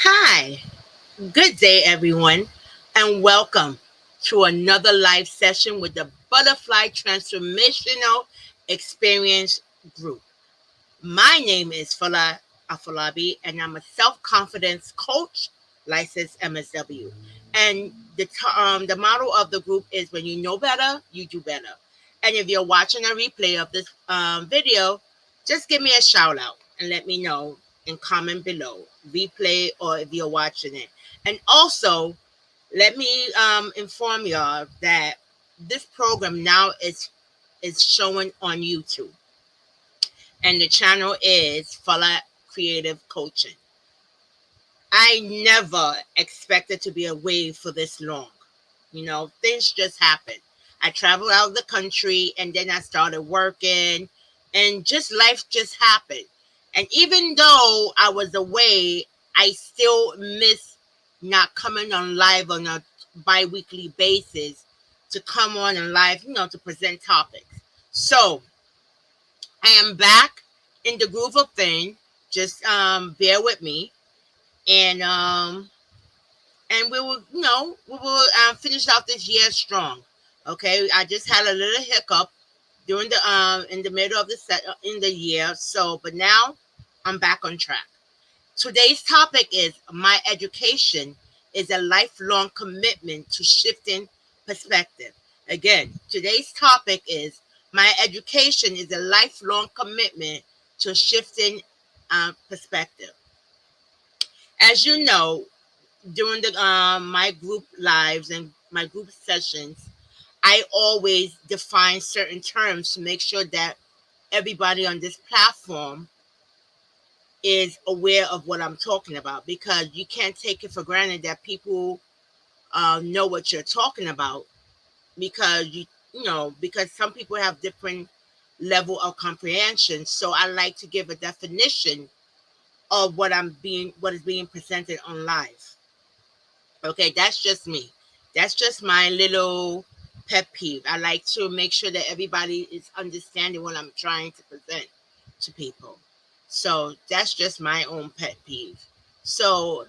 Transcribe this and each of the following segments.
Hi, good day, everyone, and welcome to another live session with the Butterfly Transformational Experience Group. My name is Fola Afolabi, and I'm a self confidence coach, licensed MSW. And the motto of the group is when you know better, you do better. And if you're watching a replay of this video, just give me a shout out and let me know and comment below, replay or if you're watching it. And also, let me inform y'all that this program now is showing on YouTube, and the channel is Fola Creative Coaching. I never expected to be away for this long. Things just happen. I traveled out of the country and then I started working, and just life just happened. And even though I was away, I still miss not coming on live on a bi-weekly basis to come on and live, to present topics. So I am back in the groove of thing. Just bear with me, and we will finish out this year strong. Okay, I just had a little hiccup during the in the middle of the set in the year. So, but now I'm back on track. Today's topic is my education is a lifelong commitment to shifting perspective. Again, today's topic is my education is a lifelong commitment to shifting perspective. As you know, during the my group lives and my group sessions, I always define certain terms to make sure that everybody on this platform is aware of what I'm talking about, because you can't take it for granted that people know what you're talking about, because because some people have different level of comprehension. So I like to give a definition of what is being presented on live. Okay, that's just me. That's just my little pet peeve. I like to make sure that everybody is understanding what I'm trying to present to people. So that's just my own pet peeve. So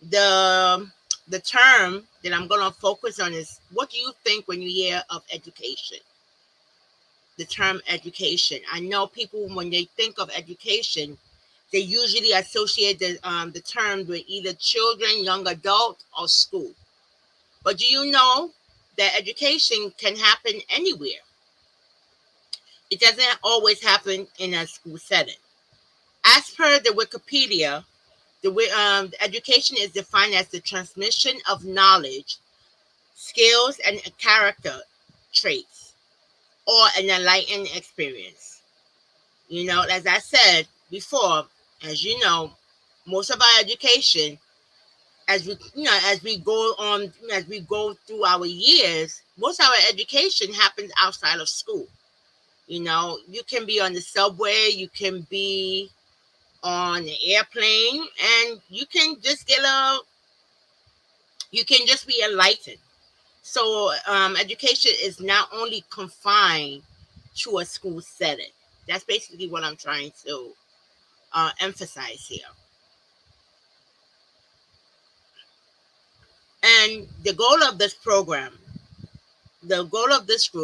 the the term that I'm going to focus on is, what do you think when you hear of education? The term education. I know people, when they think of education, they usually associate the term with either children, young adult, or school. But do you know that education can happen anywhere? It doesn't always happen in a school setting. As per the Wikipedia, education is defined as the transmission of knowledge, skills, and character traits, or an enlightened experience. As I said before, as you know, most of our education, as we go through our years, most of our education happens outside of school. You can be on the subway, you can be on the airplane, and you can just be enlightened. So education is not only confined to a school setting. That's basically what I'm trying to emphasize here. And the goal of this group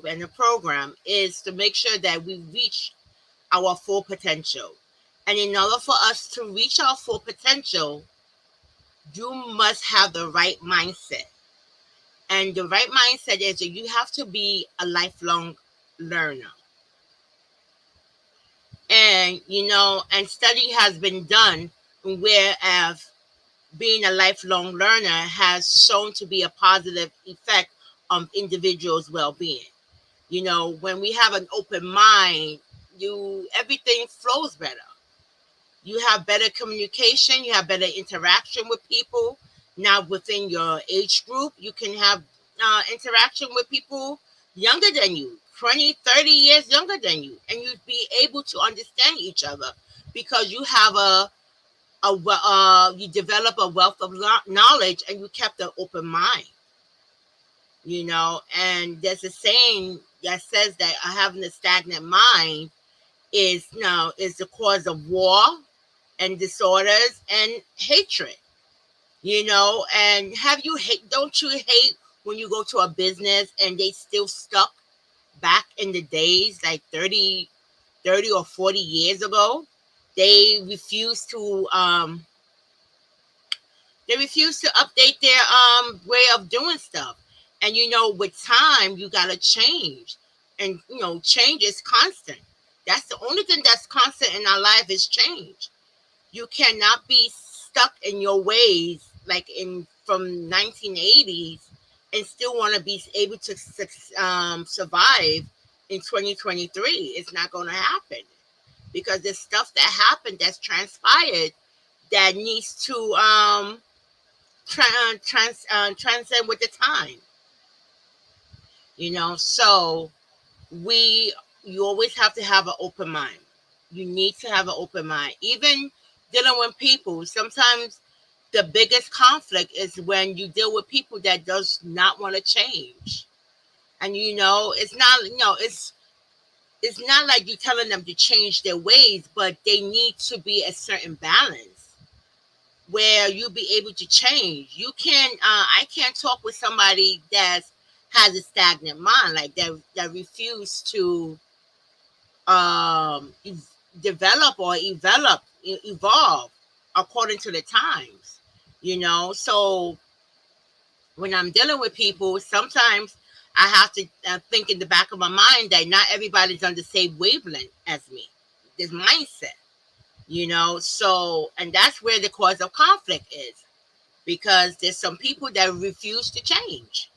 and the program is to make sure that we reach our full potential. And in order for us to reach our full potential, you must have the right mindset. And the right mindset is that you have to be a lifelong learner. And study has been done where being a lifelong learner has shown to be a positive effect on individuals' well-being. When we have an open mind, everything flows better. You have better communication, you have better interaction with people. Now, within your age group, you can have interaction with people younger than you, 20, 30 years younger than you, and you'd be able to understand each other, because you have you develop a wealth of knowledge, and you kept an open mind. And there's a saying that says that having a stagnant mind is the cause of war, and disorders and hatred. And don't you hate when you go to a business and they still stuck back in the days like 30 or 40 years ago? They refuse to update their way of doing stuff. And with time you gotta change. And change is constant. That's the only thing that's constant in our life is change. You cannot be stuck in your ways like in from 1980s and still want to be able to survive in 2023. It's not going to happen because there's stuff that happened that's transpired that needs to transcend with the time. So we you always have to have an open mind. You need to have an open mind. Even dealing with people, sometimes the biggest conflict is when you deal with people that does not want to change. And it's not like you're telling them to change their ways, but they need to be a certain balance where you be able to change. You can I can't talk with somebody that has a stagnant mind, like that refuse to um develop or evolve according to the times. So when I'm dealing with people, sometimes I have to think in the back of my mind that not everybody's on the same wavelength as me, this mindset. So and that's where the cause of conflict is, because there's some people that refuse to change.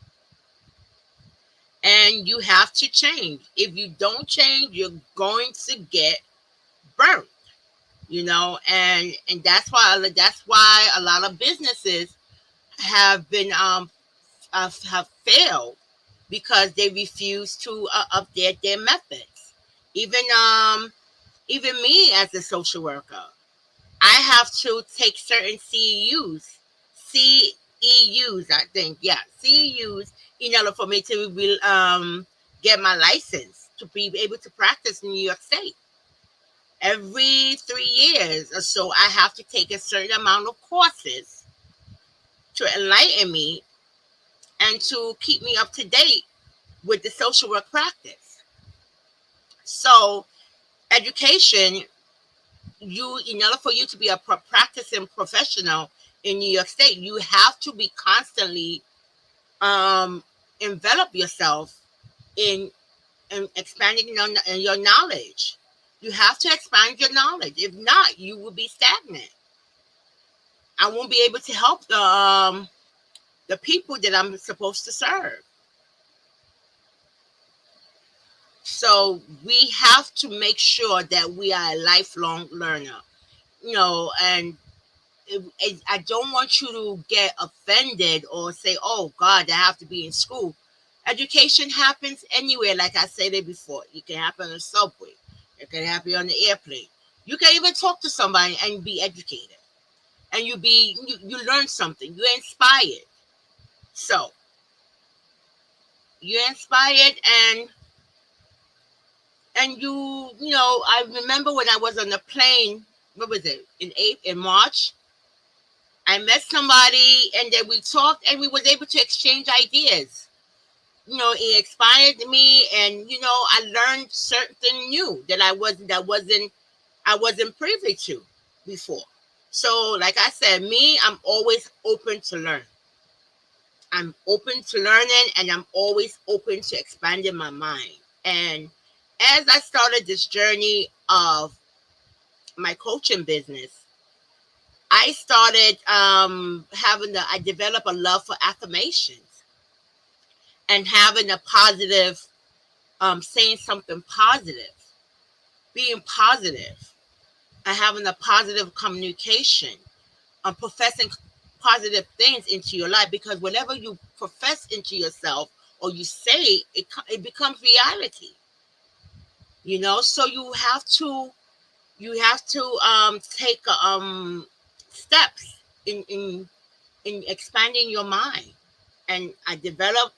And you have to change. If you don't change, you're going to get burnt. And that's why a lot of businesses have been have failed, because they refuse to update their methods. Even me as a social worker, I have to take certain CEUs, I think, yeah, CEUs, in order for me to get my license to be able to practice in New York State. Every 3 years or so, I have to take a certain amount of courses to enlighten me and to keep me up to date with the social work practice. So, education, in order for you to be a practicing professional in New York State, you have to be constantly um, envelop yourself in, expanding your knowledge. You have to expand your knowledge. If not, you will be stagnant. I won't be able to help the people that I'm supposed to serve. So we have to make sure that we are a lifelong learner. And I don't want you to get offended or say, "Oh God, I have to be in school." Education happens anywhere. Like I said it before, it can happen on the subway. It can happen on the airplane. You can even talk to somebody and be educated, and you learn something. You're inspired. So you're inspired, and I remember when I was on the plane. What was it, in March? I met somebody, and then we talked, and we was able to exchange ideas. It inspired me, and I learned certain new that I wasn't privy to before. So, like I said, I'm always open to learn. I'm open to learning, and I'm always open to expanding my mind. And as I started this journey of my coaching business, I developed a love for affirmations and having a positive, saying something positive, being positive, and having a positive communication, professing positive things into your life, because whatever you profess into yourself or you say, it becomes reality. So you have to take steps in expanding your mind. And I developed,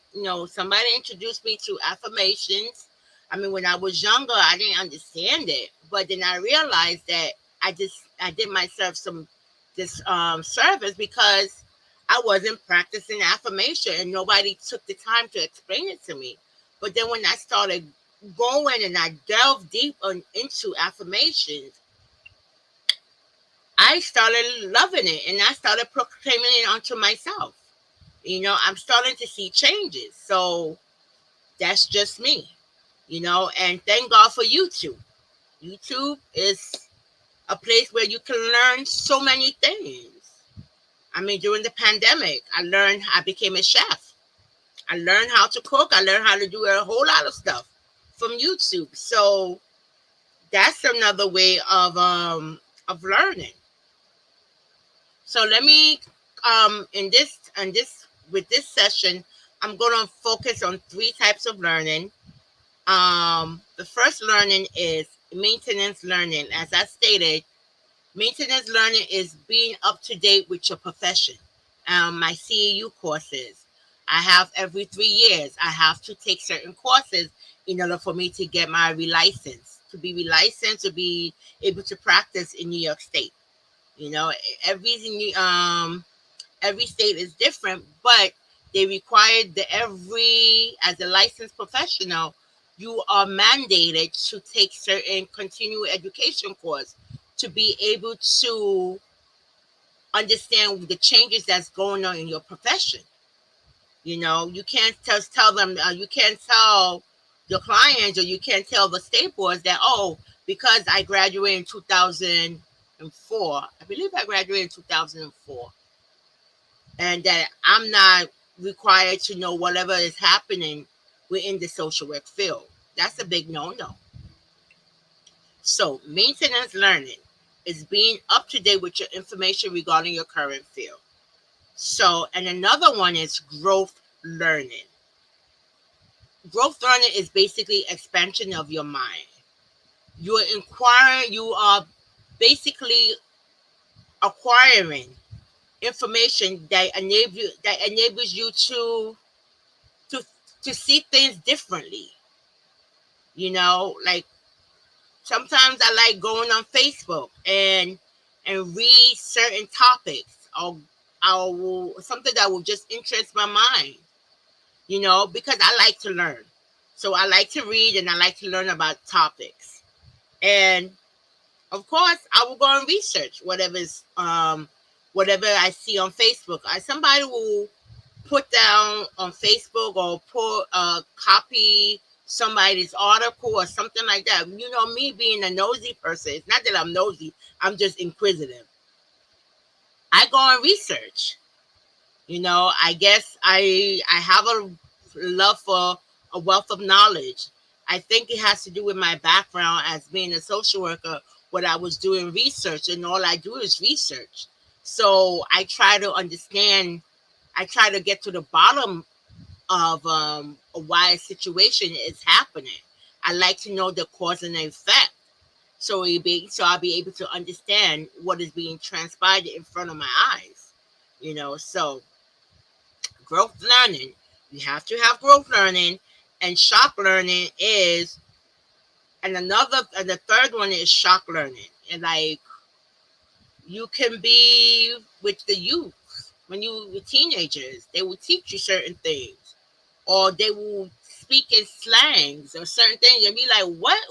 somebody introduced me to affirmations. I mean, when I was younger, I didn't understand it, but then I realized that I did myself some this service because I wasn't practicing affirmation and nobody took the time to explain it to me. But then when I started going and I delved deep into affirmations, I started loving it and I started proclaiming it onto myself. I'm starting to see changes. So that's just me, and thank God for YouTube. YouTube is a place where you can learn so many things. I mean, during the pandemic, I became a chef. I learned how to cook. I learned how to do a whole lot of stuff from YouTube. So that's another way of learning. So let me in this with this session, I'm going to focus on three types of learning. The first learning is maintenance learning. As I stated, maintenance learning is being up to date with your profession. My CEU courses, I have every 3 years. I have to take certain courses in order for me to get my relicense, to be relicensed, to be able to practice in New York State. You know, every every state is different, but they require the every as a licensed professional, you are mandated to take certain continuing education course to be able to understand the changes that's going on in your profession. You can't just tell them, you can't tell your clients, or you can't tell the state boards that, oh, because I graduated in 2004, I believe I graduated in 2004, and that I'm not required to know whatever is happening within the social work field. That's a big no no. So, maintenance learning is being up to date with your information regarding your current field. So, and another one is growth learning. Growth learning is basically expansion of your mind. You are basically acquiring information that enables you to to see things differently. Like sometimes I like going on Facebook and read certain topics, or something that will just interest my mind, because I like to learn. So I like to read and I like to learn about topics. And of course, I will go and research whatever I see on Facebook. Somebody will put down on Facebook or put copy somebody's article or something like that. Me being a nosy person, it's not that I'm nosy, I'm just inquisitive. I go and research. I guess I have a love for a wealth of knowledge. I think it has to do with my background as being a social worker. What I was doing research, and all I do is research. So I try to understand. I try to get to the bottom of why a situation is happening. I like to know the cause and the effect. So I'll be able to understand what is being transpired in front of my eyes. So growth learning, you have to have growth learning, and shock learning is, and the third one is shock learning. And like, you can be with the youth when you were teenagers, they will teach you certain things, or they will speak in slangs or certain things, and be like,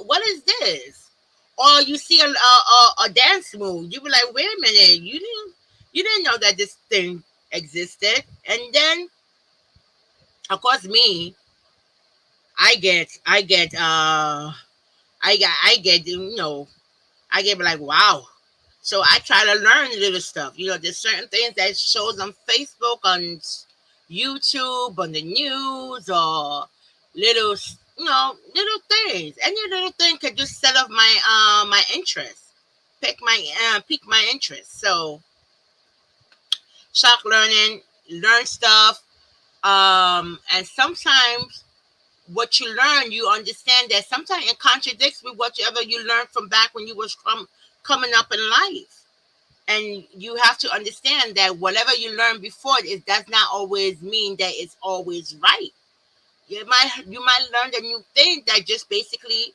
what is this? Or you see a dance move, you be like, wait a minute, you didn't know that this thing existed. And then, of course, me, I get I get like, wow. So I try to learn little stuff. There's certain things that shows on Facebook, on YouTube, on the news, or little, little things. Any little thing could just set off my interest, pique my interest. So shock learning, learn stuff, and sometimes what you learn, you understand that sometimes it contradicts with whatever you learned from back when you was coming up in life. And you have to understand that whatever you learned before, it does not always mean that it's always right. You might learn a new thing that just basically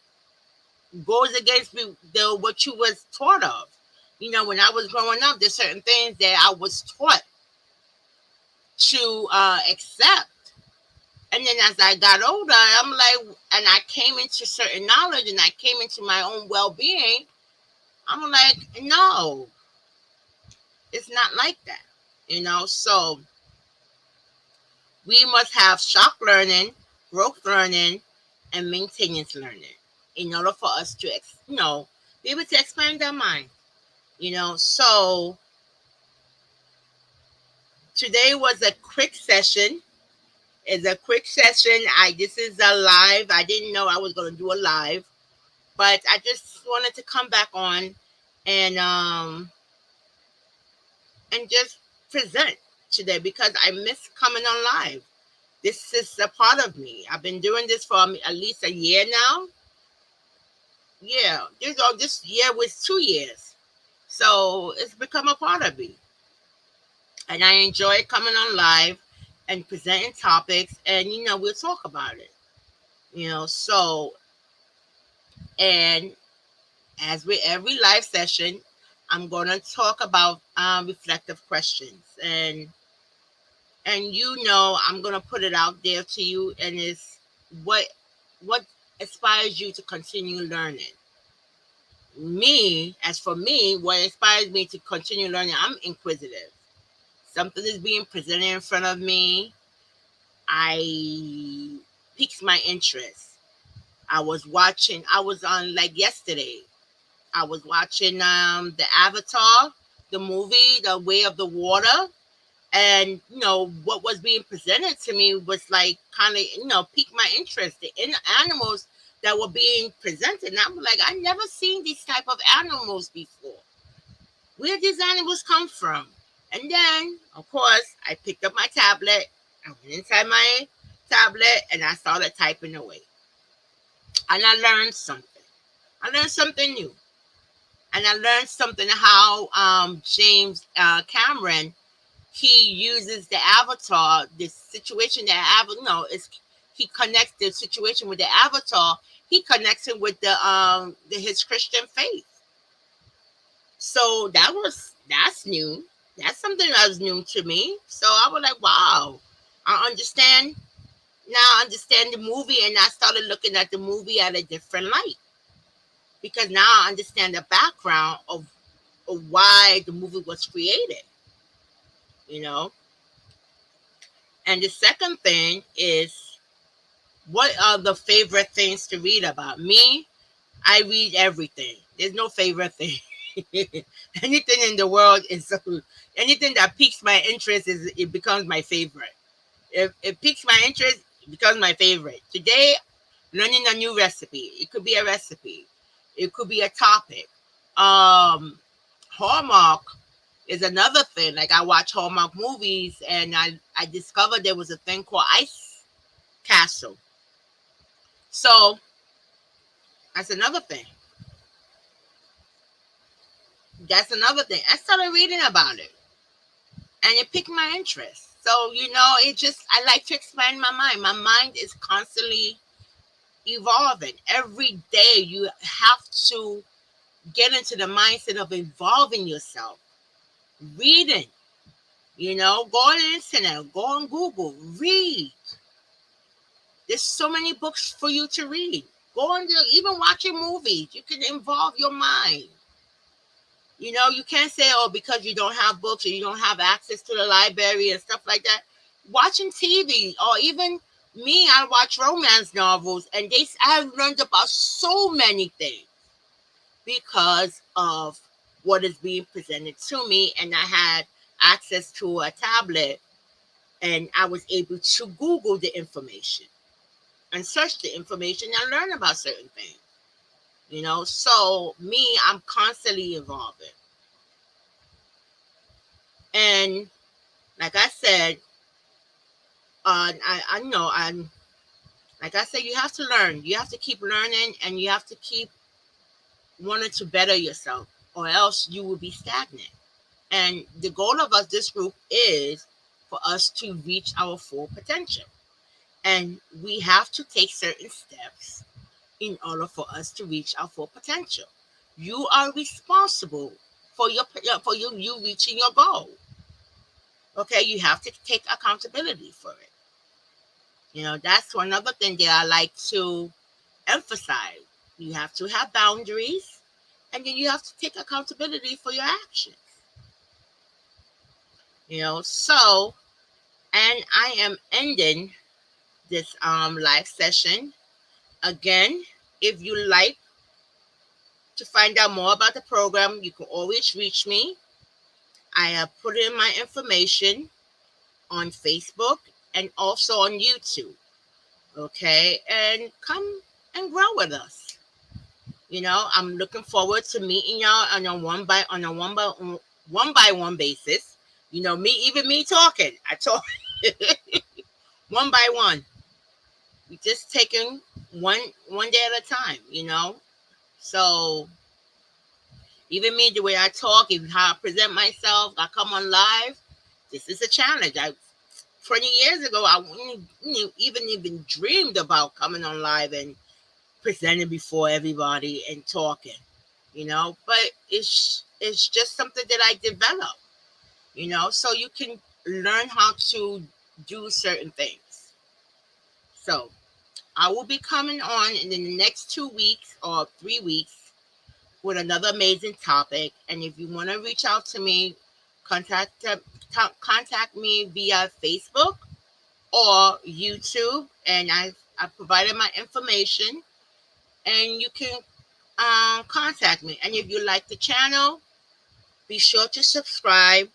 goes against what you was taught of. When I was growing up, there's certain things that I was taught to accept. And then as I got older, I'm like, and I came into certain knowledge and I came into my own well being. I'm like, no, it's not like that. So we must have shock learning, growth learning, and maintenance learning in order for us to, be able to expand our mind. So today was a quick session. It's a quick session. This is a live. I didn't know I was going to do a live, but I just wanted to come back on and just present today because I miss coming on live. This is a part of me. I've been doing this for at least a year now. Yeah, this year was 2 years, so it's become a part of me, and I enjoy coming on live and presenting topics, and we'll talk about it. So, and as with every live session, I'm going to talk about reflective questions, and I'm going to put it out there to you, and it's what inspires you to continue learning. As for me, what inspires me to continue learning, I'm inquisitive. Something is being presented in front of me, I piques my interest. I was on, like, yesterday, I was watching the Avatar, the movie, The Way of the Water, and what was being presented to me was like kind of piqued my interest. The animals that were being presented, and I'm like, I never seen these type of animals before. Where did these animals come from? And then, of course, I picked up my tablet. I went inside my tablet and I started typing away. And I learned something. I learned something new. And I learned something how James Cameron, he uses the avatar, the situation that is he connects the situation with the avatar. He connects it with his Christian faith. So that's new. That's something that was new to me. So I was like, wow, I understand now. I understand the movie, and I started looking at the movie at a different light because now I understand the background of why the movie was created. You know, and the second thing is, what are the favorite things to read about me? I read everything. There's no favorite thing. Anything in the world is anything that piques my interest it becomes my favorite. If it piques my interest, it becomes my favorite. Today, learning a new recipe. It could be a recipe. It could be a topic. Hallmark is another thing. Like, I watch Hallmark movies, and I discovered there was a thing called Ice Castle. So that's another thing. That's another thing. I started reading about it, and it piqued my interest. So I like to expand my mind. My mind is constantly evolving. Every day, you have to get into the mindset of evolving yourself. Reading, go on the internet, go on Google, read. There's so many books for you to read. Go on there, even watching movies. You can involve your mind. You can't say, oh, because you don't have books or you don't have access to the library and stuff like that. Watching TV, or even me, I watch romance novels, and I've learned about so many things because of what is being presented to me, and I had access to a tablet, and I was able to Google the information and search the information and learn about certain things. So me, I'm constantly evolving. And like I said, I know I'm like I said, you have to learn. You have to keep learning, and you have to keep wanting to better yourself, or else you will be stagnant. And the goal of this group is for us to reach our full potential. And we have to take certain steps in order for us to reach our full potential. You are responsible for you reaching your goal. Okay, you have to take accountability for it. That's one other thing that I like to emphasize. You have to have boundaries, and then you have to take accountability for your actions. So, and I am ending this live session again. If you like to find out more about the program, you can always reach me. I have put in my information on Facebook and also on YouTube. Okay, and come and grow with us. I'm looking forward to meeting y'all on a one by one basis. Me talking. I talk one by one. We just taking one day at a time. So even me, the way I talk, even how I present myself, I come on live. This is a challenge. 20 years ago, I wouldn't even dreamed about coming on live and presenting before everybody and talking. But it's just something that I developed. So you can learn how to do certain things. So I will be coming on in the next 2 weeks or 3 weeks with another amazing topic. And if you want to reach out to me, contact contact me via Facebook or YouTube, and I provided my information, and you can contact me. And if you like the channel, be sure to subscribe.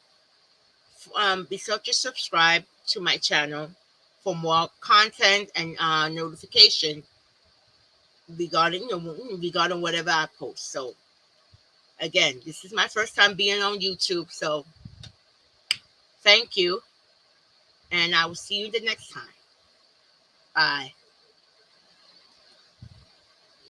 Be sure to subscribe to my channel for more content and notification regarding whatever I post. So again, this is my first time being on YouTube, so thank you, and I will see you the next time. Bye.